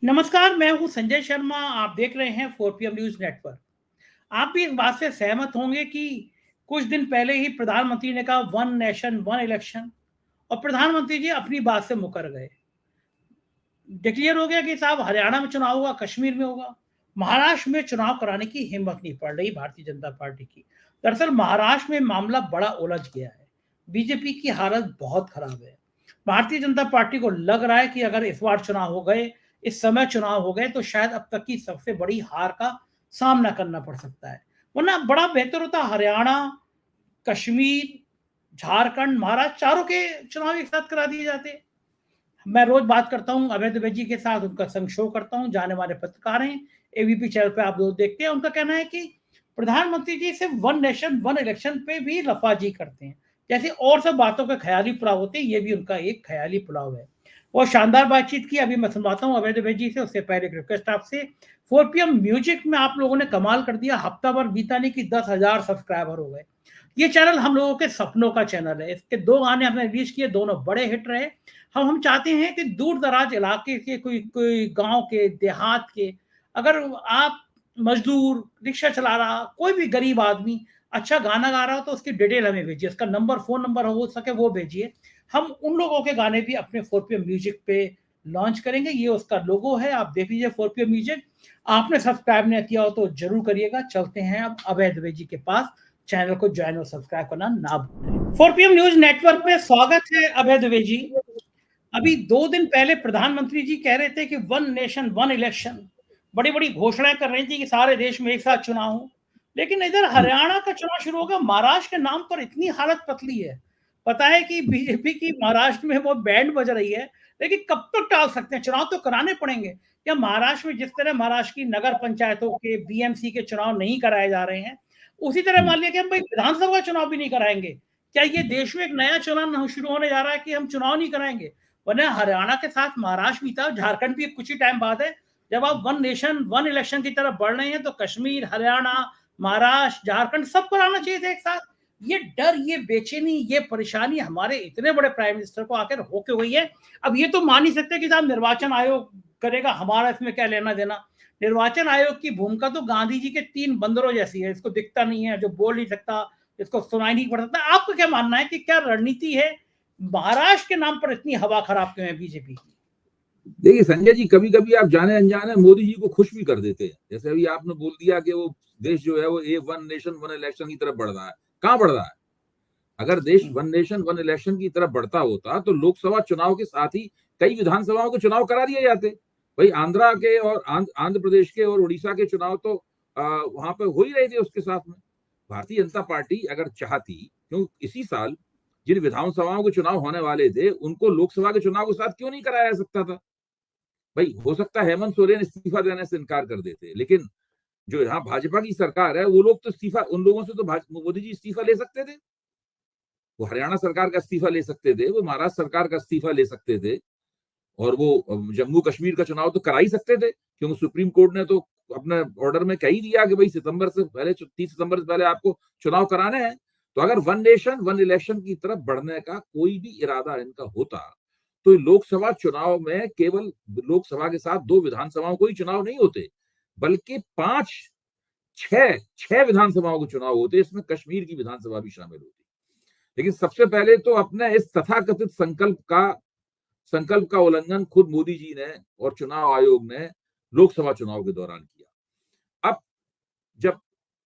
नमस्कार, मैं हूं संजय शर्मा। आप देख रहे हैं 4 PM न्यूज नेटवर्क। आप भी इस बात से सहमत होंगे कि कुछ दिन पहले ही प्रधानमंत्री ने कहा वन नेशन वन इलेक्शन, और प्रधानमंत्री जी अपनी बात से मुकर गए। डिक्लेयर हो गया कि साहब हरियाणा में चुनाव होगा, कश्मीर में होगा। महाराष्ट्र में चुनाव कराने की हिम्मत नहीं पड़ रही भारतीय जनता पार्टी की। दरअसल महाराष्ट्र में मामला बड़ा उलझ गया है। बीजेपी की हालत बहुत खराब है। भारतीय जनता पार्टी को लग रहा है कि अगर इस बार चुनाव हो गए, इस समय चुनाव हो गए, तो शायद अब तक की सबसे बड़ी हार का सामना करना पड़ सकता है। वरना बड़ा बेहतर होता हरियाणा, कश्मीर, झारखंड, महाराष्ट्र चारों के चुनाव एक साथ करा दिए जाते। मैं रोज बात करता हूँ अभय द्विवेदी जी के साथ, उनका संग शो करता हूँ, जाने माने पत्रकार हैं, एबीपी चैनल पे आप लोग देखते हैं। उनका कहना है कि प्रधानमंत्री जी सिर्फ वन नेशन वन इलेक्शन पे भी लफाजी करते हैं, जैसे और सब बातों के ख्याली पुलाव होते हैं, ये भी उनका एक ख्याली पुलाव है। वो शानदार बातचीत की, अभी मैं सुनवाता हूँ अभय द्विवेदी जी से। उससे पहले एक रिक्वेस्ट आपसे, 4 PM म्यूजिक में आप लोगों ने कमाल कर दिया। हफ्ता भर बीता नहीं कि 10,000 सब्सक्राइबर हो गए। ये चैनल हम लोगों के सपनों का चैनल है। इसके 2 गाने हमने रिलीज किए, दोनों बड़े हिट रहे। हम चाहते हैं कि दूर दराज इलाके के कोई कोई गांव के, देहात के, अगर आप मजदूर, रिक्शा चला रहा, कोई भी गरीब आदमी अच्छा गाना गा रहा हो तो उसकी डिटेल हमें भेजिए। उसका नंबर, फोन नंबर हो सके वो भेजिए। हम उन लोगों के गाने भी अपने 4 PM म्यूजिक पे लॉन्च करेंगे। ये उसका लोगो है, आप देख लीजिए 4 PM म्यूजिक। आपने सब्सक्राइब नहीं किया हो तो जरूर करिएगा। चलते हैं अब अभय द्विवेदी जी के पास। चैनल को ज्वाइन और सब्सक्राइब करना ना भूलें। 4 PM न्यूज नेटवर्क में स्वागत है अभय द्विवेदी जी। अभी 2 दिन पहले प्रधानमंत्री जी कह रहे थे कि वन नेशन वन इलेक्शन, बड़ी बड़ी घोषणाएं कर रही थी कि सारे देश में एक साथ चुनाव हो। लेकिन इधर हरियाणा का चुनाव शुरू होगा, महाराष्ट्र के नाम पर इतनी हालत पतली है। पता है कि बीजेपी की महाराष्ट्र में वो बैंड बज रही है, लेकिन कब तक टाल सकते हैं? चुनाव तो कराने पड़ेंगे। या महाराष्ट्र में जिस तरह महाराष्ट्र की नगर पंचायतों के, बीएमसी के चुनाव नहीं कराए जा रहे हैं, उसी तरह मान लिया कि हम भाई विधानसभा चुनाव भी नहीं कराएंगे। क्या ये देश में एक नया चलन शुरू होने जा रहा है कि हम चुनाव नहीं कराएंगे? वरना हरियाणा के साथ महाराष्ट्र भी था, झारखंड भी कुछ ही टाइम बाद है। जब आप वन नेशन वन इलेक्शन की तरफ बढ़ रहे हैं तो कश्मीर, हरियाणा, महाराष्ट्र, झारखंड सब पर आना चाहिए था एक साथ। ये डर, ये बेचैनी, ये परेशानी हमारे इतने बड़े प्राइम मिनिस्टर को आकर होके हुई है। अब ये तो मान ही सकते कि साहब निर्वाचन आयोग करेगा, हमारा इसमें क्या लेना देना। निर्वाचन आयोग की भूमिका तो गांधी जी के 3 बंदरों जैसी है। इसको दिखता नहीं है, जो बोल नहीं सकता, इसको सुनाई नहीं पड़ सकता। आपका क्या मानना है कि क्या रणनीति है? महाराष्ट्र के नाम पर इतनी हवा खराब क्यों है बीजेपी की? देखिए संजय जी, कभी कभी आप जाने अनजाने मोदी जी को खुश भी कर देते हैं। जैसे अभी आपने बोल दिया कि वो देश जो है वो ए वन नेशन वन इलेक्शन की तरफ बढ़ रहा है। कहाँ बढ़ रहा है? अगर देश वन नेशन वन इलेक्शन की तरफ बढ़ता होता तो लोकसभा चुनाव के साथ ही कई विधानसभाओं के चुनाव करा दिए जाते। भाई आंध्रा के और आंध्र प्रदेश के और उड़ीसा के चुनाव तो वहां पे हो ही रहे थे उसके साथ में। भारतीय जनता पार्टी अगर चाहती, क्यों इसी साल जिन विधानसभाओं के चुनाव होने वाले थे उनको लोकसभा के चुनाव के साथ क्यों नहीं कराया जा सकता था? भाई हो सकता है हेमंत सोरेन इस्तीफा देने से इनकार कर देते, लेकिन जो यहाँ भाजपा की सरकार है वो लोग तो इस्तीफा, उन लोगों से तो मोदी जी इस्तीफा ले सकते थे। वो हरियाणा सरकार का इस्तीफा ले सकते थे, वो महाराष्ट्र सरकार का इस्तीफा ले सकते थे, और वो जम्मू कश्मीर का चुनाव तो करा ही सकते थे, क्योंकि सुप्रीम कोर्ट ने तो अपने ऑर्डर में कह ही दिया कि भाई सितंबर से पहले, 30 सितंबर से पहले आपको चुनाव कराने हैं। तो अगर वन नेशन वन इलेक्शन की तरफ बढ़ने का कोई भी इरादा इनका होता तो लोकसभा चुनाव में केवल लोकसभा के साथ 2 विधानसभाओं को ही चुनाव नहीं होते, बल्कि 5 6 6 विधानसभाओं के चुनाव होते। इसमें कश्मीर की विधानसभा भी शामिल होती। लेकिन सबसे पहले तो अपने इस तथाकथित संकल्प का उल्लंघन खुद मोदी जी ने और चुनाव आयोग ने लोकसभा चुनाव के दौरान किया। अब जब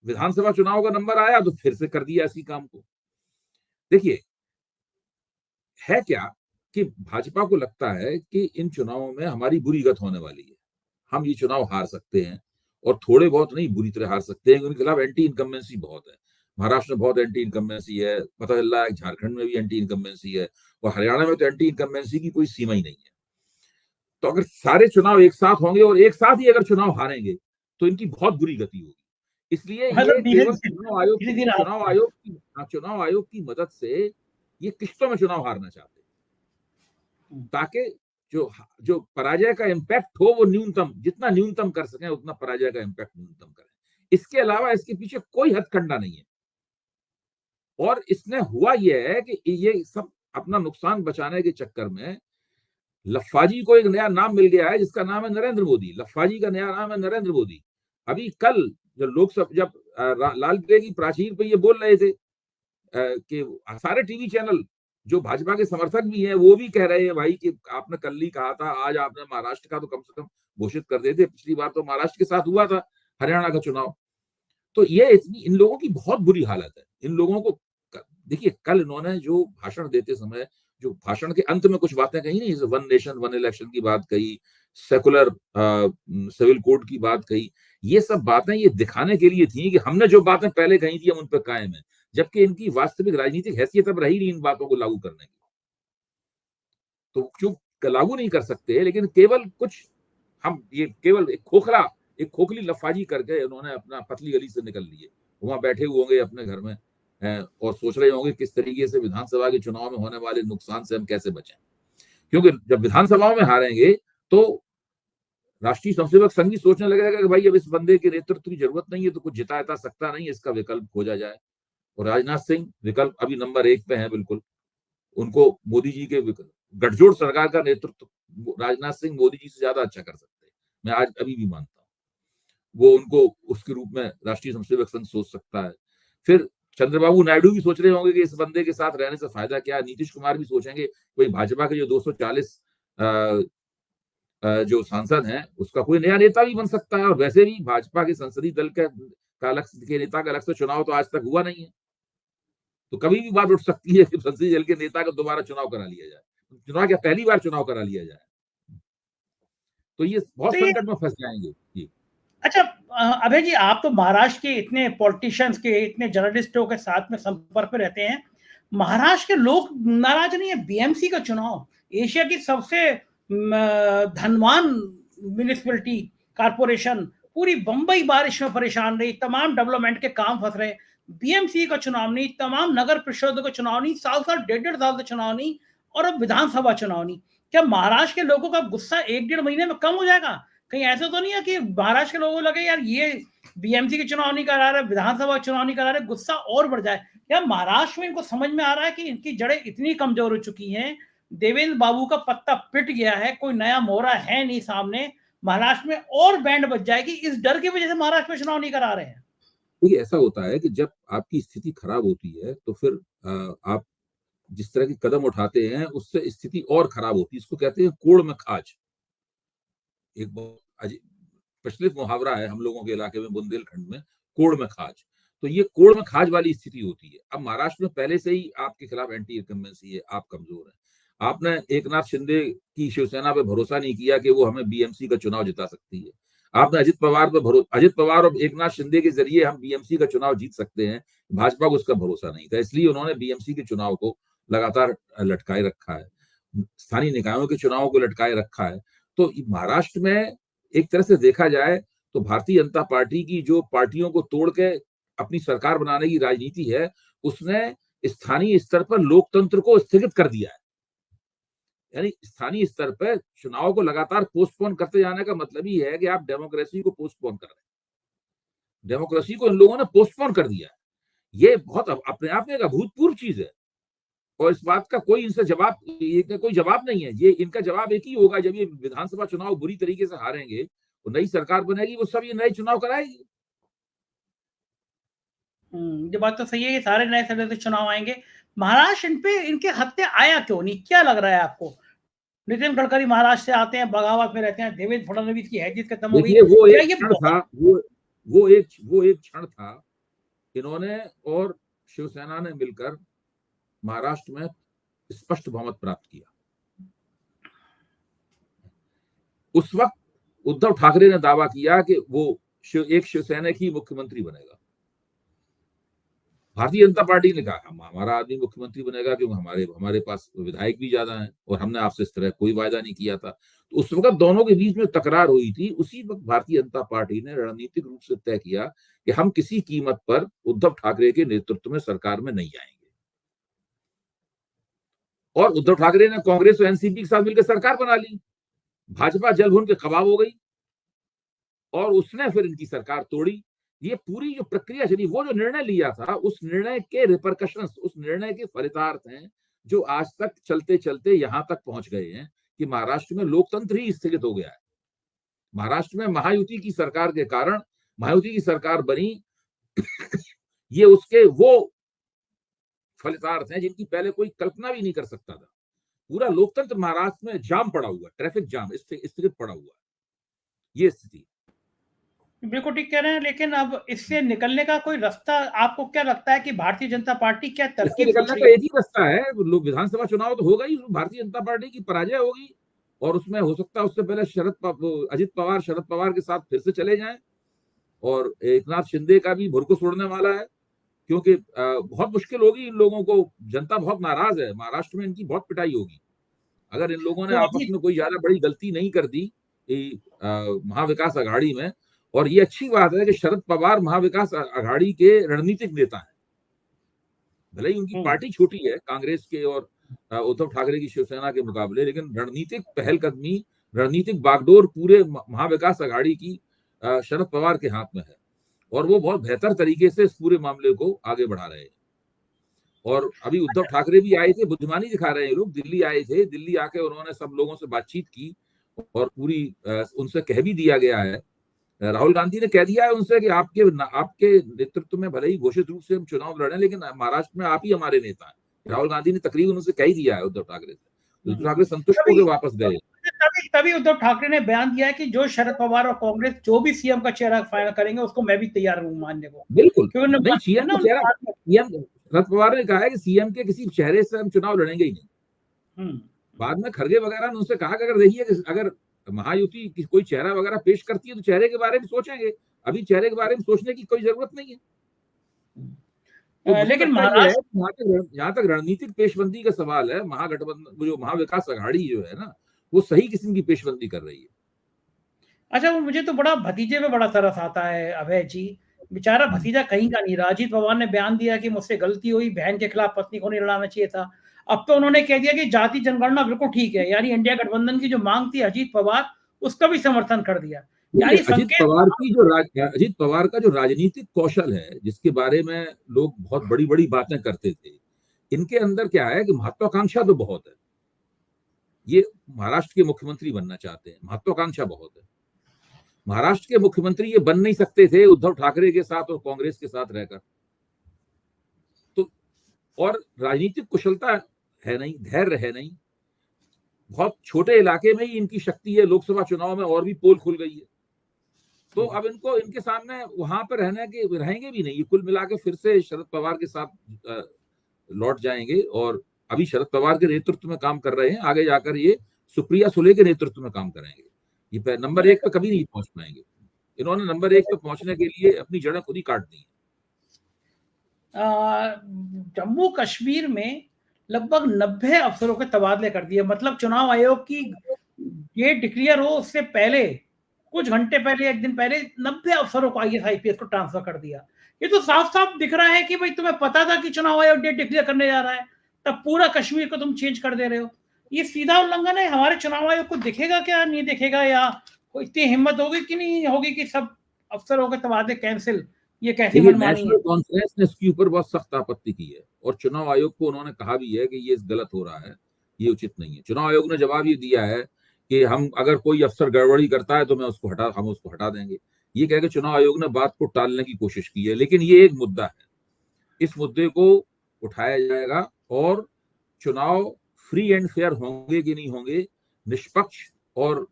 विधानसभा चुनाव का नंबर आया तो फिर से कर दिया इसी काम को। देखिए, है क्या कि भाजपा को लगता है कि इन चुनावों में हमारी बुरी गत होने वाली है, हम ये चुनाव हार सकते हैं, और थोड़े बहुत नहीं, बुरी तरह हार सकते हैं। उनके खिलाफ एंटी इनकम्बेंसी बहुत है। महाराष्ट्र में बहुत एंटी इनकम्बेंसी है, पता चल रहा है झारखंड में भी एंटी इनकम्बेंसी है, और हरियाणा में तो एंटी इनकम्बेंसी की कोई सीमा ही नहीं है। तो अगर सारे चुनाव एक साथ होंगे और एक साथ ही अगर चुनाव हारेंगे तो इनकी बहुत बुरी गति होगी। इसलिए ये मतलब धीरे केवल धीरे धीरे चुनाव आयोग की मदद से ये किश्तों में चुनाव हारना चाहते हैं, ताकि जो जो पराजय का इम्पैक्ट हो वो न्यूनतम, जितना न्यूनतम कर सकें उतना पराजय का इम्पैक्ट न्यूनतम करें। इसके अलावा इसके पीछे कोई हथकंडा नहीं है। और इसने हुआ यह है कि ये सब अपना नुकसान बचाने के चक्कर में लफाजी को एक नया नाम मिल गया है जिसका नाम है नरेंद्र मोदी। लफाजी का नया नाम है नरेंद्र मोदी। अभी कल जब लोकसभा जब लाल किले की प्राचीर पे ये बोल रहे थे कि सारे टीवी चैनल जो भाजपा के समर्थक भी हैं वो भी कह रहे हैं भाई कि आपने कल ही कहा था, आज आपने महाराष्ट्र का तो कम से कम घोषित कर देते। पिछली बार तो महाराष्ट्र के साथ हुआ था हरियाणा का चुनाव। तो ये इतनी इन लोगों की बहुत बुरी हालत है। इन लोगों को देखिए, कल इन्होंने जो भाषण देते समय जो भाषण के अंत में कुछ बातें कही नहीं, वन नेशन वन इलेक्शन की बात कही, सेकुलर सिविल कोड की बात कही, ये सब बातें ये दिखाने के लिए थी कि हमने जो बातें पहले कही थी हम उन पर कायम है, जबकि इनकी वास्तविक राजनीतिक हैसियत अब रही नहीं इन बातों को लागू करने की। तो क्यों लागू नहीं कर सकते, लेकिन केवल कुछ हम ये केवल एक खोखली लफाजी करके उन्होंने अपना पतली गली से निकल लिए। वहां बैठे हुए होंगे अपने घर में और सोच रहे होंगे किस तरीके से विधानसभा के चुनाव में होने वाले नुकसान से हम कैसे बचें, क्योंकि जब विधानसभाओं में हारेंगे तो राष्ट्रीय स्वयंसेवक संघ भी सोचने लगेगा कि भाई अब इस बंदे के नेतृत्व की जरूरत नहीं है, तो कुछ जिता सकता नहीं, इसका विकल्प खोजा जाए। और राजनाथ सिंह विकल्प अभी नंबर 1 पे है बिल्कुल। उनको मोदी जी के गठजोड़ सरकार का नेतृत्व राजनाथ सिंह मोदी जी से ज्यादा अच्छा कर सकते हैं, मैं आज अभी भी मानता हूँ। वो उनको उसके रूप में राष्ट्रीय स्वयंसेवक संघ सोच सकता है। फिर चंद्रबाबू नायडू भी सोच रहे होंगे कि इस बंदे के साथ रहने से फायदा क्या है। नीतीश कुमार भी सोचेंगे कोई भाजपा के जो 240 जो सांसद हैं उसका कोई नया नेता भी बन सकता है। और वैसे भी भाजपा के संसदीय दल का अलग के नेता का अलग से चुनाव तो आज तक हुआ नहीं है, तो कभी भी बात उठ सकती है कि संसदीय दल के नेता का दोबारा चुनाव करा लिया जाए, चुनाव क्या पहली बार चुनाव करा लिया जाए, तो ये बहुत तो ये संकट में फंस जाएंगे। जी अच्छा, अभय जी, आप तो महाराष्ट्र के इतने पॉलिटिशियंस के, इतने जर्नलिस्टों के साथ में संपर्क में रहते हैं। महाराष्ट्र के लोग नाराज नहीं है? बीएमसी का चुनाव, एशिया की सबसे धनवान म्यूनिसिपैलिटी कॉर्पोरेशन, पूरी बंबई बारिश में परेशान रही, तमाम डेवलपमेंट के काम फंस रहे। बीएमसी का चुनाव नहीं, तमाम नगर परिषदों का चुनाव नहीं, साल 1.5 साल से चुनाव नहीं, और अब विधानसभा चुनाव नहीं। क्या महाराष्ट्र के लोगों का गुस्सा 1-1.5 महीने में कम हो जाएगा? कहीं ऐसा तो नहीं है कि महाराष्ट्र के लोगों को लगे यार ये बीएमसी के चुनाव नहीं करा रहे, विधानसभा चुनाव नहीं करा रहे, गुस्सा और बढ़ जाए? या महाराष्ट्र में इनको समझ में आ रहा है कि इनकी जड़ें इतनी कमजोर हो चुकी हैं, देवेंद्र बाबू का पत्ता पिट गया है, कोई नया मोहरा है नहीं सामने, महाराष्ट्र में और बैंड बज जाएगी, इस डर की वजह से महाराष्ट्र में चुनाव नहीं करा रहे हैं? देखिए, ऐसा होता है कि जब आपकी स्थिति खराब होती है तो फिर आप जिस तरह के कदम उठाते हैं उससे स्थिति और खराब होती है। इसको कहते हैं कोड़ में खाज। एक बहुत प्रचलित मुहावरा है हम लोगों के इलाके में, बुंदेलखंड में, कोड़ में खाज। तो ये कोड़ में खाज वाली स्थिति होती है। अब महाराष्ट्र में पहले से ही आपके खिलाफ एंटी इनकम्बेंसी है, आप कमजोर हैं। आपने एकनाथ शिंदे की शिवसेना पे भरोसा नहीं किया कि वो हमें बीएमसी का चुनाव जिता सकती है। आपने अजित पवार और एकनाथ शिंदे के जरिए हम बीएमसी का चुनाव जीत सकते हैं, भाजपा को उसका भरोसा नहीं था, इसलिए उन्होंने बीएमसी के चुनाव को लगातार लटकाए रखा है, स्थानीय निकायों के चुनावों को लटकाए रखा है। तो महाराष्ट्र में एक तरह से देखा जाए तो भारतीय जनता पार्टी की जो पार्टियों को तोड़ के अपनी सरकार बनाने की राजनीति है, उसने स्थानीय स्तर पर लोकतंत्र को स्थगित कर दिया है। यानी स्थानीय स्तर पर चुनाव को लगातार पोस्टपोन करते जाने का मतलब ही है कि आप डेमोक्रेसी को पोस्टपोन कर रहे हैं। डेमोक्रेसी को इन लोगों ने पोस्टपोन कर दिया है। ये बहुत अपने आप में एक अभूतपूर्व चीज है, और इस बात का कोई इनसे कोई जवाब नहीं है। ये इनका जवाब एक ही होगा, जब ये विधानसभा चुनाव बुरी तरीके से हारेंगे, वो नई सरकार बनेगी, वो सब ये नए चुनाव कराएगी। ये बात तो सही है, ये सारे नए सिरे से चुनाव आएंगे। महाराष्ट्र इन पे इनके हत्थे आया क्यों नहीं, क्या लग रहा है आपको? नितिन गडकरी महाराष्ट्र से आते हैं, बगावत में रहते हैं, देवेंद्र फडणवीस की हैसियत खत्म हो गई, देखिए, वो क्या एक ये क्षण बहुत? था, वो एक क्षण था। इन्होंने और शिवसेना ने मिलकर महाराष्ट्र में स्पष्ट बहुमत प्राप्त किया। उस वक्त उद्धव ठाकरे ने दावा किया कि वो एक शिवसैनिक ही मुख्यमंत्री बनेगा। भारतीय जनता पार्टी ने कहा हमारा आदमी मुख्यमंत्री बनेगा, क्योंकि हमारे पास विधायक भी ज्यादा हैं और हमने आपसे इस तरह कोई वायदा नहीं किया था। तो उस वक्त दोनों के बीच में तकरार हुई थी। उसी वक्त भारतीय जनता पार्टी ने रणनीतिक रूप से तय किया कि हम किसी कीमत पर उद्धव ठाकरे के नेतृत्व में सरकार में नहीं आएंगे। और उद्धव ठाकरे ने कांग्रेस और एनसीपी के साथ मिलकर सरकार बना ली। भाजपा जल भुन के कबाब हो गई और उसने फिर इनकी सरकार तोड़ी। ये पूरी जो प्रक्रिया चली, वो जो निर्णय लिया था, उस निर्णय के रिपरकशंस, उस निर्णय के फलितार्थ हैं जो आज तक चलते चलते यहां तक पहुंच गए हैं कि महाराष्ट्र में लोकतंत्र ही स्थगित हो गया है। महाराष्ट्र में महायुति की सरकार के कारण महायुति की सरकार बनी ये उसके वो फलितार्थ हैं जिनकी पहले कोई कल्पना भी नहीं कर सकता था। पूरा लोकतंत्र महाराष्ट्र में जाम पड़ा हुआ, ट्रैफिक जाम स्थगित पड़ा हुआ, ये स्थिति। बिल्कुल ठीक कह रहे हैं, लेकिन अब इससे निकलने का कोई रास्ता आपको क्या लगता है कि भारतीय जनता पार्टी क्या इससे तरकीब सोच निकलने रही का है? एक ही रास्ता है, लोग विधानसभा चुनाव तो होगा ही, भारतीय जनता पार्टी की पराजय होगी और उसमें हो सकता है उससे पहले अजित पवार शरद पवार के साथ फिर से चले जाएं और एकनाथ शिंदे का भी भुरकुस उड़ने वाला है, क्योंकि बहुत मुश्किल होगी इन लोगों को। जनता बहुत नाराज है, महाराष्ट्र में इनकी बहुत पिटाई होगी अगर इन लोगों ने तो आपस अभी में कोई ज्यादा बड़ी गलती नहीं कर दी महाविकास अघाड़ी में। और ये अच्छी बात है कि शरद पवार महाविकास अघाड़ी के रणनीतिक नेता हैं, भले ही उनकी पार्टी छोटी है कांग्रेस के और उद्धव ठाकरे की शिवसेना के मुकाबले, लेकिन रणनीतिक पहलकदमी, रणनीतिक बागडोर पूरे महाविकास अघाड़ी की शरद पवार के हाथ में है और वो बहुत बेहतर तरीके से इस पूरे मामले को आगे बढ़ा रहे हैं। और अभी उद्धव ठाकरे भी आए थे, बुद्धिमानी दिखा रहे हैं लोग, दिल्ली आए थे, दिल्ली आके उन्होंने सब लोगों से बातचीत की और पूरी उनसे कह भी दिया गया है, राहुल गांधी ने कह दिया है उनसे कि आपके नेतृत्व में भले ही घोषित रूप से हम चुनाव लड़े, लेकिन महाराष्ट्र में आप ही हमारे नेता हैं। राहुल गांधी ने तकरीबन उनसे कह ही दिया है उद्धव ठाकरे से। उद्धव ठाकरे संतुष्ट होकर वापस गए। तभी उद्धव ठाकरे ने बयान दिया है कि जो शरद पवार और कांग्रेस जो भी सीएम का चेहरा फाइनल करेंगे उसको मैं भी तैयार हूँ मानने को। बिल्कुल नहीं, सीएम का चेहरा, सीएम शरद पवार ने कहा है कि सीएम के किसी चेहरे से हम चुनाव लड़ेंगे ही नहीं। बाद में खड़गे वगैरह ने उनसे कहा कि अगर देखिए अगर महायुति की कोई चेहरा वगैरह पेश करती है तो चेहरे के बारे में सोचेंगे, अभी चेहरे के बारे में सोचने की कोई जरूरत नहीं है। तो लेकिन जहां तक रणनीतिक पेशबंदी का सवाल है, महागठबंधन जो महाविकास अघाड़ी जो है ना, वो सही किस्म की पेशबंदी कर रही है। अच्छा, वो मुझे तो बड़ा भतीजे में बड़ा तरस आता है अभय जी, बेचारा भतीजा कहीं का नहीं रहा। अजीत पवार ने बयान दिया कि मुझसे गलती हुई, बहन के खिलाफ पत्नी को नहीं लड़ाना चाहिए था। अब तो उन्होंने कह दिया कि जाति जनगणना बिल्कुल ठीक है, यानी इंडिया गठबंधन की जो मांग थी अजीत पवार उसका भी समर्थन कर दिया। यानी अजीत पवार का जो राजनीतिक कौशल है, जिसके बारे में लोग बहुत बड़ी बड़ी बातें करते थे, इनके अंदर क्या है कि महत्वाकांक्षा तो बहुत है। ये महाराष्ट्र के मुख्यमंत्री बनना चाहते हैं, महत्वाकांक्षा बहुत है। महाराष्ट्र के मुख्यमंत्री ये बन नहीं सकते थे उद्धव ठाकरे के साथ और कांग्रेस के साथ रहकर। तो और राजनीतिक कुशलता है नहीं, धैर्य है नहीं, बहुत छोटे इलाके में ही इनकी शक्ति है। लोकसभा चुनाव में और भी पोल खुल गई है, तो अब इनको इनके सामने वहां पर रहेंगे भी नहीं। ये कुल मिला के फिर से शरद पवार के साथ लौट जाएंगे और अभी शरद पवार के नेतृत्व में काम कर रहे हैं, आगे जाकर ये सुप्रिया सुले के नेतृत्व में काम करेंगे। ये नंबर 1 पे कभी नहीं पहुंच पाएंगे। इन्होंने नंबर 1 पे पहुंचने के लिए अपनी जड़ें खुद ही काट दी। जम्मू कश्मीर में लगभग 90 अफसरों के तबादले कर दिए। मतलब चुनाव आयोग की ये डिक्लेयर हो उससे पहले, कुछ घंटे पहले, एक दिन पहले 90 अफसरों को IAS IPS को ट्रांसफर कर दिया। ये तो साफ साफ दिख रहा है कि भाई तुम्हें पता था कि चुनाव आयोग डेट डिक्लेयर करने जा रहा है, तब पूरा कश्मीर को तुम चेंज कर दे रहे हो। ये सीधा उल्लंघन है। हमारे चुनाव आयोग को दिखेगा क्या, नहीं दिखेगा, या कोई इतनी हिम्मत होगी कि नहीं होगी कि सब अफसरों के तबादले कैंसिल? ये कैसी मनमानी है? नेशनल कॉन्फ्रेंस ने इसके ऊपर बहुत सख्त आपत्ति की है और चुनाव आयोग को उन्होंने कहा भी है कि ये गलत हो रहा है, ये उचित नहीं है। चुनाव आयोग ने जवाब ये दिया है कि हम अगर कोई अफसर गड़बड़ी करता है तो हम उसको हटा देंगे। ये कह के चुनाव आयोग ने बात को टालने की कोशिश की है, लेकिन ये एक मुद्दा है, इस मुद्दे को उठाया जाएगा और चुनाव फ्री एंड फेयर होंगे कि नहीं होंगे, निष्पक्ष और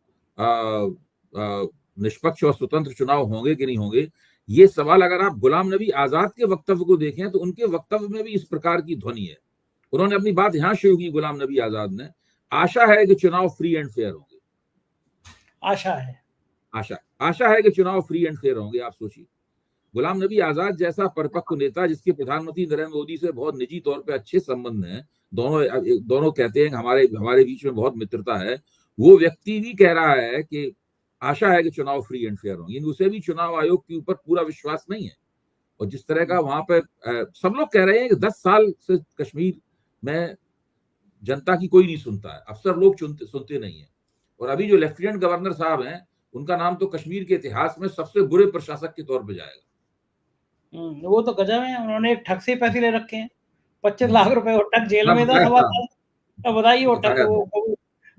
स्वतंत्र चुनाव होंगे कि नहीं होंगे, ये सवाल अगर आप गुलाम नबी आजाद के वक्तव्य को देखें तो उनके वक्तव्य में भी इस प्रकार की ध्वनि है। उन्होंने अपनी बात यहां शुरू की, गुलाम नबी आजाद ने, आशा है कि चुनाव फ्री एंड फेयर होंगे। आशा है कि चुनाव फ्री एंड फेयर होंगे। आप सोचिए, गुलाम नबी आजाद जैसा परिपक्व नेता जिसके प्रधानमंत्री नरेंद्र मोदी से बहुत निजी तौर पे अच्छे संबंध हैं, दोनों कहते हैं कि हमारे बीच में बहुत मित्रता है, वो व्यक्ति भी कह रहा है कि आशा है कि चुनाव फ्री एंड फेयर होंगे। उसे भी चुनाव आयोग के ऊपर पूरा विश्वास नहीं है। और जिस तरह का वहां पर सब लोग कह रहे हैं कि 10 साल से कश्मीर में जनता की कोई नहीं सुनता है, अफसर लोग सुनते नहीं है। और अभी जो लेफ्टिनेंट गवर्नर साहब हैं, उनका नाम तो कश्मीर के इतिहास में सबसे बुरे प्रशासक के तौर पर जाएगा। वो तो गजब है। उन्होंने एक ठग से पैसे ले रखे हैं, 25 लाख रुपए। वो ठग जेल में था, बताइए वो ठग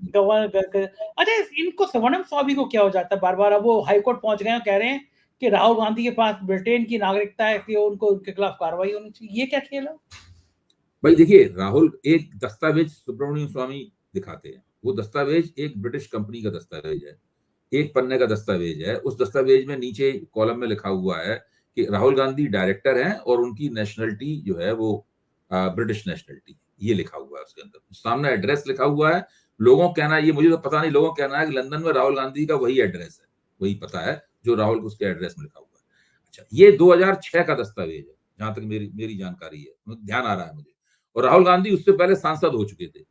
अच्छा, इनको स्वर्णिम स्वामी को क्या हो जाता है बार बार? अब वो हाईकोर्ट पहुंच गए हैं, कह रहे हैं कि राहुल गांधी के पास ब्रिटेन की नागरिकता है, कि उनको उनके खिलाफ कार्रवाई होनी चाहिए। ये क्या खेल है? भाई देखिए, राहुल एक दस्तावेज सुब्रमण्यम स्वामी दिखाते हैं, वो दस्तावेज एक ब्रिटिश कंपनी का दस्तावेज है, एक पन्ने का दस्तावेज है। उस दस्तावेज में नीचे कॉलम में लिखा हुआ है कि राहुल गांधी डायरेक्टर हैं और उनकी नेशनलिटी जो है वो ब्रिटिश नेशनलिटी, ये लिखा हुआ है उसके अंदर। सामने एड्रेस लिखा हुआ है। लोगों का कहना है, ये मुझे तो पता नहीं, लोगों का कहना है कि लंदन में राहुल गांधी का वही एड्रेस है, वही पता है जो राहुल को उसके एड्रेस में लिखा हुआ है। अच्छा, ये 2006 का दस्तावेज है जहां तक मेरी मेरी जानकारी है, ध्यान आ रहा है मुझे। और राहुल गांधी उससे पहले सांसद हो चुके थे।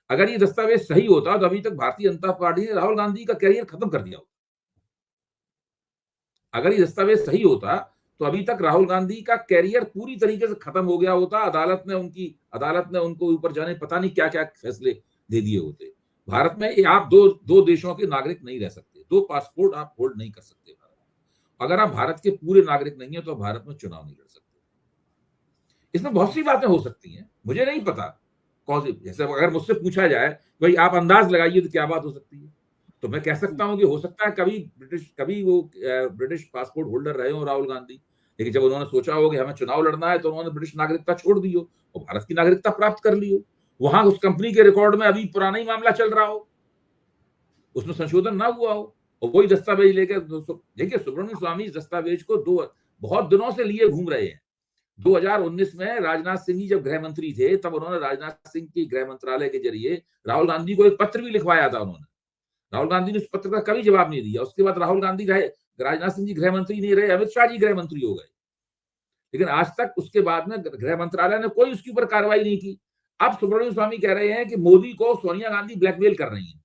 अगर ये दस्तावेज सही होता तो अभी तक भारतीय जनता पार्टी ने राहुल गांधी का कैरियर खत्म कर दिया होता। अगर ये दस्तावेज सही होता तो अभी तक राहुल गांधी का कैरियर पूरी तरीके से खत्म हो गया होता। अदालत ने उनको ऊपर जाने पता नहीं क्या क्या फैसले दे दिए होते। भारत में आप दो देशों के नागरिक नहीं रह सकते, दो पासपोर्ट आप होल्ड नहीं कर सकते भारत में। अगर आप भारत के पूरे नागरिक नहीं है तो भारत में चुनाव नहीं लड़ सकते। इसमें बहुत सी बातें हो सकती हैं, मुझे नहीं पता कौन सी। जैसे अगर मुझसे पूछा जाए भाई आप अंदाज लगाइए तो क्या बात हो सकती है, तो मैं कह सकता हूं कि हो सकता है कभी वो ब्रिटिश पासपोर्ट होल्डर रहे हो राहुल गांधी, लेकिन जब उन्होंने सोचा हो कि हमें चुनाव लड़ना है तो उन्होंने ब्रिटिश नागरिकता छोड़ दी हो और भारत की नागरिकता प्राप्त कर ली हो। वहां उस कंपनी के रिकॉर्ड में अभी पुराना ही मामला चल रहा हो, उसमें संशोधन ना हुआ हो, और वही दस्तावेज लेकर देखिए, सुब्रमण्यम स्वामी इस दस्तावेज को बहुत दिनों से लिए घूम रहे हैं। 2019 में राजनाथ सिंह जी जब गृह मंत्री थे तब उन्होंने राजनाथ सिंह की गृह मंत्रालय के जरिए राहुल गांधी को एक पत्र भी लिखवाया था उन्होंने। राहुल गांधी ने उस पत्र का कभी जवाब नहीं दिया। उसके बाद राहुल गांधी रहे, राजनाथ सिंह जी गृह मंत्री नहीं रहे, अमित शाह जी गृह मंत्री हो गए, लेकिन आज तक उसके बाद में गृह मंत्रालय ने कोई उसके ऊपर कार्रवाई नहीं की। अब सुब्रमण्यम स्वामी कह रहे हैं कि मोदी को सोनिया गांधी ब्लैकमेल कर रही है,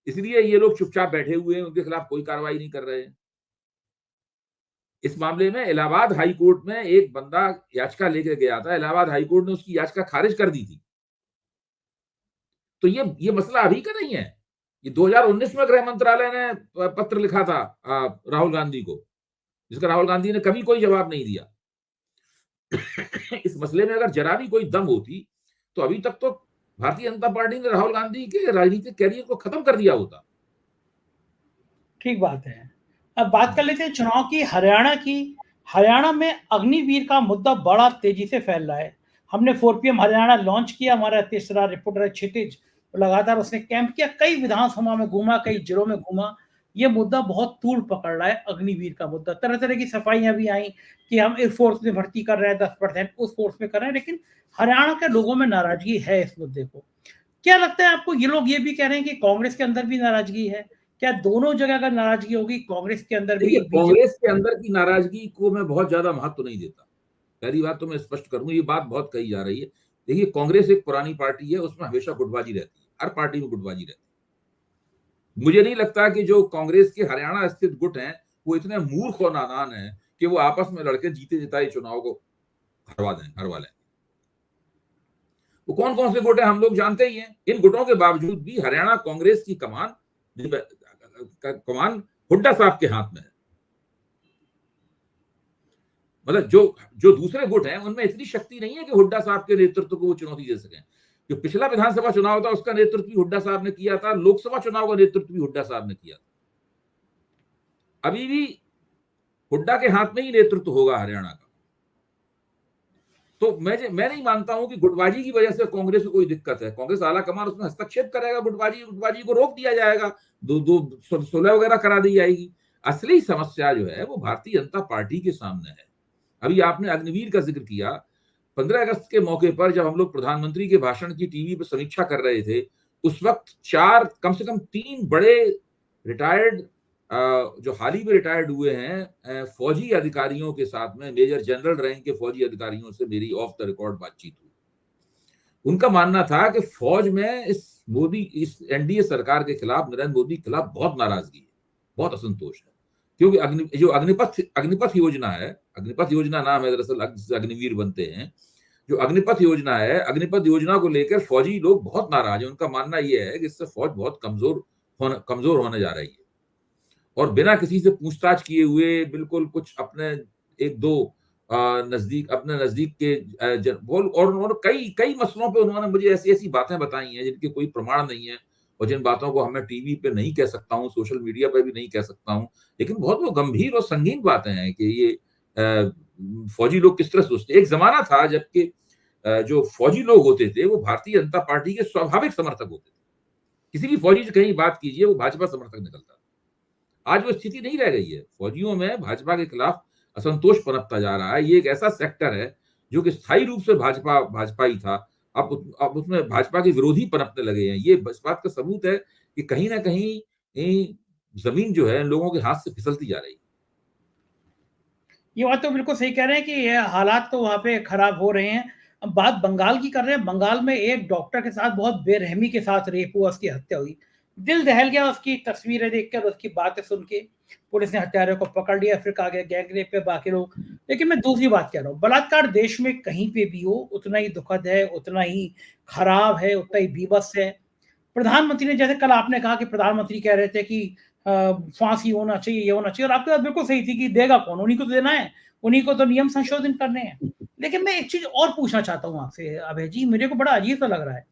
इसलिए ये लोग चुपचाप बैठे हुए हैं, उनके खिलाफ कोई कार्रवाई नहीं कर रहे हैं। इस मामले में इलाहाबाद हाई कोर्ट में एक बंदा याचिका लेकर गया था, इलाहाबाद हाई कोर्ट ने उसकी याचिका खारिज कर दी थी। तो ये मसला अभी का नहीं है, ये 2019 में गृह मंत्रालय ने पत्र लिखा था राहुल गांधी को, जिसका राहुल गांधी ने कभी कोई जवाब नहीं दिया। इस मसले में अगर जरा भी कोई दम होती तो अभी तक तो भारतीय जनता पार्टी ने राहुल गांधी के राजनीतिक कैरियर को खत्म कर दिया होता। ठीक बात है। अब बात कर लेते हैं चुनाव की, हरियाणा की। हरियाणा में अग्निवीर का मुद्दा बड़ा तेजी से फैल रहा है। हमने 4PM हरियाणा लॉन्च किया, हमारा तीसरा रिपोर्टर क्षितिज लगातार उसने कैंप किया, कई विधानसभा में घूमा, कई जिलों में घूमा। ये मुद्दा बहुत तूड़ पकड़ रहा है, अग्निवीर का मुद्दा। तरह तरह की सफाइयां भी आई कि हम इस फोर्स में भर्ती कर रहे हैं, 10% उस फोर्स में कर रहे हैं, लेकिन हरियाणा के लोगों में नाराजगी है इस मुद्दे को। क्या लगता है आपको? ये लोग ये भी कह रहे हैं कि कांग्रेस के अंदर भी नाराजगी है। क्या दोनों जगह अगर नाराजगी होगी, कांग्रेस के अंदर भी, देखिए, कांग्रेस के अंदर की नाराजगी को मैं बहुत ज्यादा महत्व नहीं देता। पहली बात तो मैं स्पष्ट करूं, ये बात बहुत कही जा रही है। देखिए, कांग्रेस एक पुरानी पार्टी है, उसमें हमेशा गुटबाजी रहती है, हर पार्टी में गुटबाजी रहती है। मुझे नहीं लगता कि जो कांग्रेस के हरियाणा स्थित गुट हैं वो इतने मूर्ख और नादान हैं कि वो आपस में लड़के जीते जिताए चुनाव को हरवा लें। वो कौन कौन से गुट हैं हम लोग जानते ही हैं। इन गुटों के बावजूद भी हरियाणा कांग्रेस की कमान हुड्डा साहब के हाथ में है। मतलब जो दूसरे गुट हैं उनमें इतनी शक्ति नहीं है कि हुड्डा साहब के नेतृत्व को वो चुनौती दे सकें। जो पिछला विधानसभा चुनाव था उसका नेतृत्व भी हुड्डा साहब ने किया था, लोकसभा चुनाव का नेतृत्व भी हुड्डा साहब ने किया था। अभी भी हुड्डा के हाथ में ही नेतृत्व होगा हरियाणा का। तो मैं नहीं मानता हूं कि गुटबाजी की वजह से कांग्रेस को कोई दिक्कत है। कांग्रेस आला कमान उसमें हस्तक्षेप करेगा, गुटबाजी को रोक दिया जाएगा, दो सुलह वगैरह करा दी जाएगी। असली समस्या जो है वो भारतीय जनता पार्टी के सामने है। अभी आपने अग्निवीर का जिक्र किया। 15 अगस्त के मौके पर जब हम लोग प्रधानमंत्री के भाषण की टीवी पर समीक्षा कर रहे थे, उस वक्त कम से कम 3 बड़े रिटायर्ड जो हाल ही में रिटायर्ड हुए हैं फौजी अधिकारियों के साथ में, मेजर जनरल रैंक के फौजी अधिकारियों से मेरी ऑफ द रिकॉर्ड बातचीत हुई। उनका मानना था कि फौज में इस एनडीए सरकार के खिलाफ, नरेंद्र मोदी के खिलाफ बहुत नाराजगी है, बहुत असंतोष है, क्योंकि जो अग्निपथ योजना है, अग्निपथ योजना नाम है दरअसल, अग्निवीर बनते हैं। जो अग्निपथ योजना है, अग्निपथ योजना को लेकर फौजी लोग बहुत नाराज हैं। उनका मानना यह है कि इससे फौज बहुत कमजोर होने जा रही है, और बिना किसी से पूछताछ किए हुए बिल्कुल कुछ अपने 1-2 नजदीक, अपने नजदीक के और कई कई मसलों पे उन्होंने मुझे ऐसी ऐसी बातें बताई हैं जिनके कोई प्रमाण नहीं है, और जिन बातों को हमें टीवी पे नहीं कह सकता हूँ, सोशल मीडिया पे भी नहीं कह सकता हूँ, लेकिन बहुत वो गंभीर और संगीन बातें हैं कि ये फौजी लोग किस तरह सोचते हैं। एक जमाना था जबकि जो फौजी लोग होते थे वो भारतीय जनता पार्टी के स्वाभाविक समर्थक होते थे। किसी भी फौजी से कहीं बात कीजिए, वो भाजपा समर्थक निकलता था। आज वो स्थिति नहीं रह गई है। फौजियों में भाजपा के खिलाफ असंतोष पनपता जा रहा है। ये एक ऐसा सेक्टर है जो कि स्थायी रूप से भाजपा ही था, अब उसमें भाजपा के विरोधी पनपने लगे हैं। ये इस बात का सबूत है कि कहीं ना कहीं जमीन जो है लोगों के हाथ से फिसलती जा रही है। ये बात तो बिल्कुल सही कह रहे हैं कि ये हालात तो वहाँ पे खराब हो रहे हैं। अब बात बंगाल की कर रहे हैं। बंगाल में एक डॉक्टर के साथ बहुत बेरहमी के साथ रेप हुआ, उसकी हत्या हुई। दिल दहल गया उसकी तस्वीरें देखकर, उसकी बातें सुन के। पुलिस ने हत्यारों को पकड़ लिया, फिर कहा गया गैंग रेप पे बाकी लोग। लेकिन मैं दूसरी बात कह रहा हूँ, बलात्कार देश में कहीं पे भी हो उतना ही दुखद है, उतना ही खराब है, उतना ही बीभत्स है। प्रधानमंत्री ने, जैसे कल आपने कहा कि प्रधानमंत्री कह रहे थे कि फांसी होना चाहिए, ये होना चाहिए, और आपकी बात बिल्कुल सही थी कि देगा कौन, उन्हीं को तो देना है, उन्हीं को तो नियम संशोधन करने हैं। लेकिन मैं एक चीज और पूछना चाहता हूँ आपसे अभय जी, मेरे को बड़ा अजीब सा लग रहा है।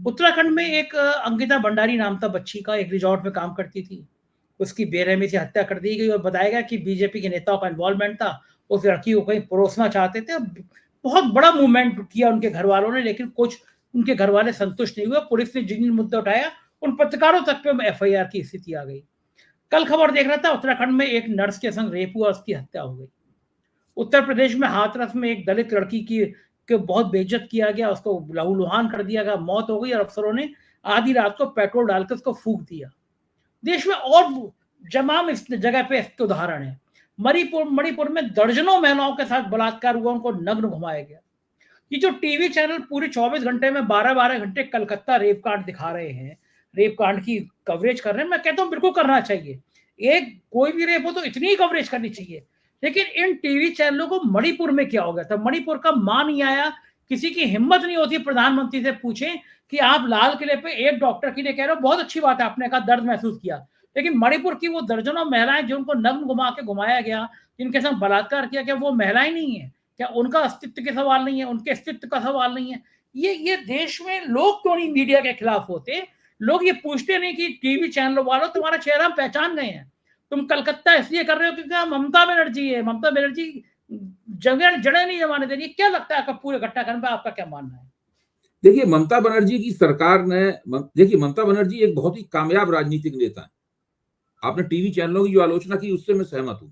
उत्तराखंड में एक अंकिता भंडारी नाम था बच्ची का, एक रिजॉर्ट में काम करती थी, उसकी बेरहमी से हत्या कर दी गई और बताया गया कि बीजेपी के नेताओं का इन्वॉल्वमेंट था। उस लड़की को कहीं परोसना चाहते थे। बहुत बड़ा मूवमेंट किया उनके घर वालों ने, लेकिन कुछ उनके घर वाले संतुष्ट नहीं हुए। पुलिस ने जिन मुद्दा उठाया, उन पत्रकारों तक पे एफआईआर की स्थिति आ गई। कल खबर देख रहा था, उत्तराखंड में एक नर्स के संग रेप हुआ, उसकी हत्या हो गई। उत्तर प्रदेश में हाथरस में एक दलित लड़की की के बहुत बेइज्जत किया गया, उसको लहूलुहान कर दिया गया, मौत हो गई और अफसरों ने आधी रात को पेट्रोल डालकर उसको फूंक दिया। देश में और जमाम इस जगह पे इसके उदाहरण है। मणिपुर में दर्जनों महिलाओं के साथ बलात्कार हुआ, उनको नग्न घुमाया गया। ये जो टीवी चैनल पूरे 24 घंटे में 12-12 घंटे कलकत्ता रेप कांड दिखा रहे हैं, रेप कांड की कवरेज कर रहे हैं, मैं कहता हूं बिल्कुल करना चाहिए। एक कोई भी रेप हो तो इतनी ही कवरेज करनी चाहिए। लेकिन इन टीवी चैनलों को मणिपुर में क्या हो गया था? मणिपुर का मान नहीं आया। किसी की हिम्मत नहीं होती प्रधानमंत्री से पूछे कि आप लाल किले पे एक डॉक्टर के लिए कह रहे हो, बहुत अच्छी बात है, आपने कहा दर्द महसूस किया। लेकिन मणिपुर की वो दर्जनों महिलाएं जिनको नग्न घुमा के घुमाया गया, जिनके साथ बलात्कार किया गया, वो महिलाएं नहीं है क्या? उनका अस्तित्व के सवाल नहीं है, उनके अस्तित्व का सवाल नहीं है? ये देश में लोग क्यों नहीं मीडिया के खिलाफ होते? लोग ये पूछते नहीं कि टीवी चैनलों वालों तुम्हारा चेहरा हम पहचान गए हैं, तुम कलकत्ता इसलिए कर रहे हो क्योंकि ममता बनर्जी है, ममता बनर्जी जगह जड़े नहीं जमाने दे रही। क्या लगता है आपका पूरे घटनाक्रम पे, आपका क्या मानना है? देखिए, ममता बनर्जी की सरकार ने, देखिए ममता बनर्जी एक बहुत ही कामयाब राजनीतिक नेता है। आपने टीवी चैनलों की जो आलोचना की उससे मैं सहमत हूं,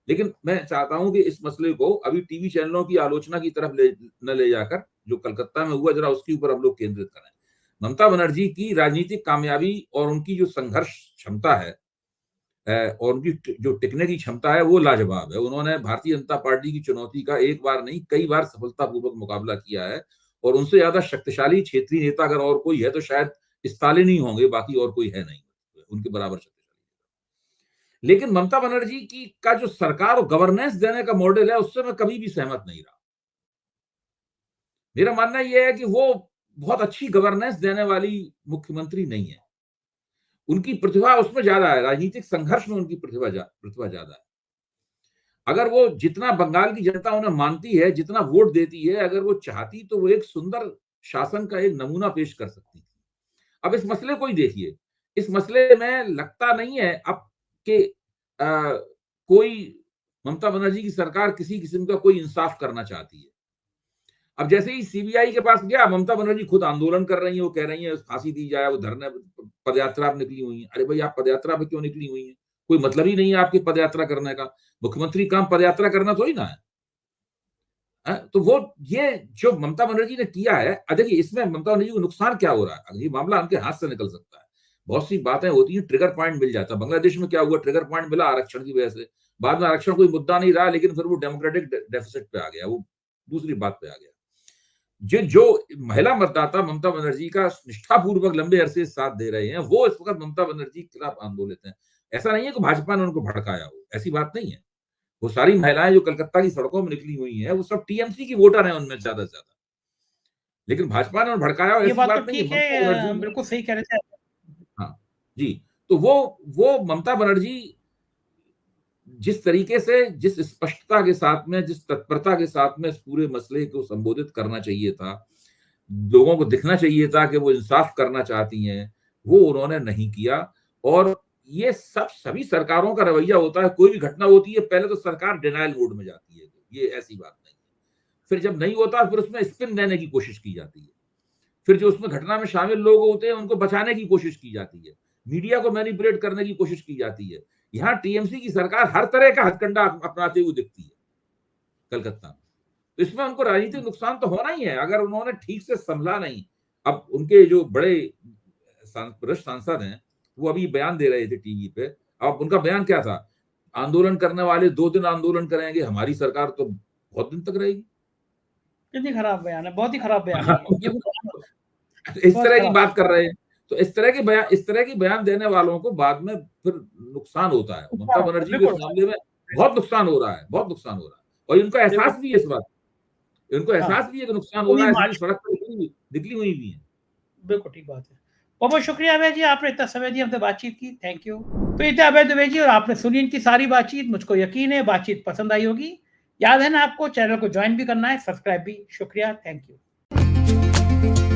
लेकिन मैं चाहता हूं कि इस मसले को अभी टीवी चैनलों की आलोचना की तरफ न ले जाकर जो कलकत्ता में हुआ जरा उसके ऊपर हम लोग केंद्रित करें। ममता बनर्जी की राजनीतिक कामयाबी और उनकी जो संघर्ष क्षमता है और उनकी जो टिकने की क्षमता है वो लाजवाब है। उन्होंने भारतीय जनता पार्टी की चुनौती का एक बार नहीं कई बार सफलतापूर्वक मुकाबला किया है, और उनसे ज्यादा शक्तिशाली क्षेत्रीय नेता अगर और कोई है तो शायद स्टालिन ही होंगे, बाकी और कोई है नहीं उनके बराबर शक्तिशाली। लेकिन ममता बनर्जी की का जो सरकार और गवर्नेंस देने का मॉडल है उससे मैं कभी भी सहमत नहीं रहा। मेरा मानना यह है कि वो बहुत अच्छी गवर्नेंस देने वाली मुख्यमंत्री नहीं है। उनकी प्रतिभा उसमें ज्यादा है, राजनीतिक संघर्ष में उनकी प्रतिभा ज्यादा है। अगर वो जितना बंगाल की जनता उन्हें मानती है, जितना वोट देती है, अगर वो चाहती तो वो एक सुंदर शासन का एक नमूना पेश कर सकती थी। अब इस मसले को ही देखिए, इस मसले में लगता नहीं है अब कि कोई ममता बनर्जी की सरकार किसी किस्म का कोई इंसाफ करना चाहती है। अब जैसे ही सीबीआई के पास गया, ममता बनर्जी खुद आंदोलन कर रही है, वो कह रही है फांसी दी जाए, वो धरने पदयात्रा पे निकली हुई है। अरे भाई, आप पदयात्रा पे क्यों निकली हुई है? कोई मतलब ही नहीं है आपके पदयात्रा करने का। मुख्यमंत्री काम पदयात्रा करना थोड़ी ना है। तो वो ये जो ममता बनर्जी ने किया है, देखिए इसमें ममता बनर्जी को नुकसान क्या हो रहा है? ये मामला उनके हाथ से निकल सकता है। बहुत सी बातें होती हैं, ट्रिगर पॉइंट मिल जाता है। बांग्लादेश में क्या हुआ? ट्रिगर पॉइंट मिला आरक्षण की वजह से। बाद में आरक्षण कोई मुद्दा नहीं रहा, लेकिन फिर वो डेमोक्रेटिक डेफिसिट पे आ गया, वो दूसरी बात पे आ गया। जो महिला मतदाता ममता बनर्जी का निष्ठापूर्वक लंबे अरसे साथ दे रहे हैं, वो इस वक्त ममता बनर्जी के खिलाफ आंदोलित हैं। ऐसा नहीं है कि भाजपा ने उनको भड़काया हो, ऐसी बात नहीं है। वो सारी महिलाएं जो कलकत्ता की सड़कों में निकली हुई हैं, वो सब टीएमसी की वोटर हैं उनमें ज्यादा से ज्यादा। लेकिन भाजपा ने उन्हें भड़काया हो, ये ऐसी बात तो बात नहीं है। ठीक ममता बनर्जी है, ने, बिल्कुल सही कह रहे थे। हाँ जी, तो वो ममता बनर्जी जिस तरीके से, जिस स्पष्टता के साथ में, जिस तत्परता के साथ में इस पूरे मसले को संबोधित करना चाहिए था, लोगों को दिखना चाहिए था कि वो इंसाफ करना चाहती हैं, वो उन्होंने नहीं किया। और ये सभी सरकारों का रवैया होता है, कोई भी घटना होती है पहले तो सरकार डिनायल मोड में जाती है, ये ऐसी बात नहीं है। फिर जब नहीं होता फिर उसमें स्पिन देने की कोशिश की जाती है, फिर जो उसमें घटना में शामिल लोग होते हैं उनको बचाने की कोशिश की जाती है, मीडिया को मैनिपुलेट करने की कोशिश की जाती है। यहाँ टीएमसी की सरकार हर तरह का हथकंडा अपनाते हुए दिखती है कलकत्ता में। तो इसमें उनको राजनीतिक नुकसान तो होना ही है अगर उन्होंने ठीक से संभला नहीं। अब उनके जो बड़े वरिष्ठ सांसद हैं वो अभी बयान दे रहे थे टीवी पे। अब उनका बयान क्या था? आंदोलन करने वाले 2 दिन आंदोलन करेंगे, हमारी सरकार तो बहुत दिन तक रहेगी। कितनी खराब बयान है, बहुत ही खराब बयान है ये इस तरह की बात कर रहे हैं। तो इस तरह की बयान देने वालों को बाद में फिर नुकसान होता है। ममता बनर्जी के मामले में बहुत नुकसान हो रहा है, बहुत नुकसान हो रहा है, और इनको एहसास भी है इस बात, इनको एहसास भी है कि नुकसान हो रहा है, इसलिए सड़क पर निकली हुई भी है। बिल्कुल ठीक बात है। बहुत बहुत शुक्रिया अभय जी, आपने इतना समय दिया, हमसे बातचीत की, थैंक यू। तो ये थे अभय दुबे जी, और आपने सुनी इनकी सारी बातचीत। मुझको यकीन है बातचीत पसंद आई होगी। याद है ना आपको, चैनल को ज्वाइन भी करना है, सब्सक्राइब भी। शुक्रिया, थैंक यू।